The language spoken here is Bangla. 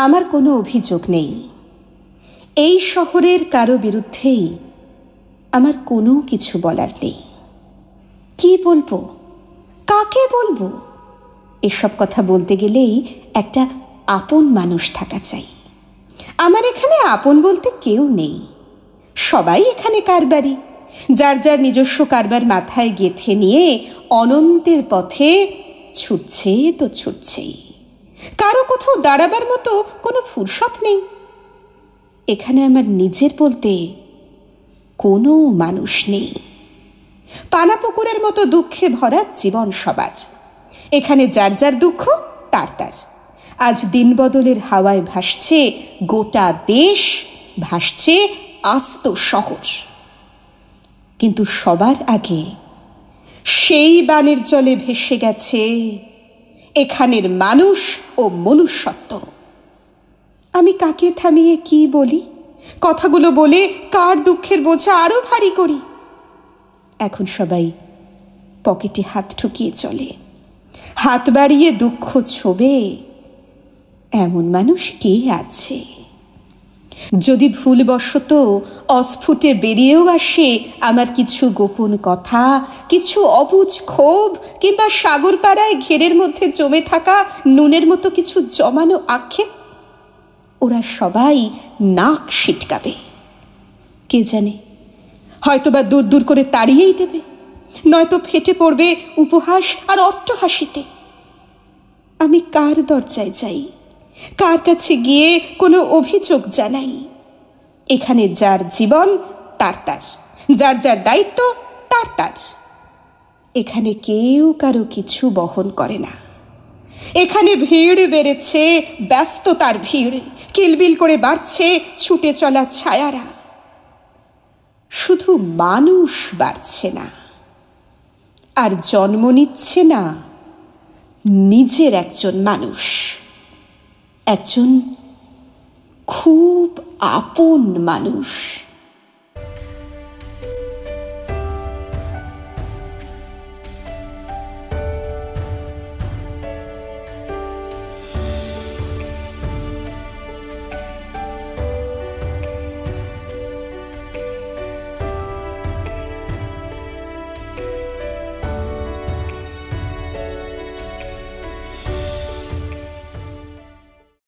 আমার কোনো অভিযোগ নেই। এই শহরের কারো বিরুদ্ধেই আমার কোনো কিছু বলার নেই। কি বলবো, কাকে বলবো? এসব কথা বলতে গেলেই একটা আপন মানুষ থাকা চাই। আমার এখানে আপন বলতে কেউ নেই। সবাই এখানে কারবারি, যার যার নিজস্ব কারবার মাথায় গেঁথে নিয়ে অনন্তের পথে ছুটছে তো ছুটছেই। কারো কোথাও দাঁড়াবার মতো কোনো ফুরসত নেই। এখানে আমার নিজের বলতে কোনো মানুষ নেই। পানাপুকুরের মতো দুঃখে ভরা জীবন সবার। এখানে যার যার দুঃখ তার তার। আজ দিন বদলের হাওয়ায় ভাসছে গোটা দেশ, ভাসছে আস্ত শহর। কিন্তু সবার আগে সেই বানের জলে ভেসে গেছে এখানের মানুষ ও মনুষ্যত্ব। আমি কাকে থামিয়ে কি বলি? কথাগুলো বলে কার দুঃখের বোঝা আরো ভারী করি? এখন সবাই পকেটে হাত ঠুকিয়ে চলে। হাত বাড়িয়ে দুঃখ ছোবে এমন মানুষ কে আছে? যদি ভুলবশত অস্ফুটে বেরিয়েও আসে আমার কিছু গোপন কথা, কিছু অবুঝ ক্ষোভ, কিংবা সাগর পাড়ায় ঘেরের মধ্যে জমে থাকা নুনের মতো কিছু জমানো আক্ষেপ, ওরা সবাই নাক সিটকাবে। কে জানে, হয়তোবা দূর দূর করে তাড়িয়েই দেবে, নয়তো ফেটে পড়বে উপহাস আর অট্টহাসিতে। আমি কার দরজায় যাই? কার কাছে গিয়ে কোনো অভিযোগ জানাই? এখানে যার জীবন তার তার, যার যার দায়িত্ব তার তার। এখানে কেউ কারো কিছু বহন করে না। এখানে ভিড় বেড়েছে, ব্যস্ততার ভিড়, কিলবিল করে বাড়ছে ছুটে চলা ছায়ারা। শুধু মানুষ বাড়ছে না, আর জন্ম নিচ্ছে না নিজের একজন মানুষ, একজন খুব আপন মানুষ।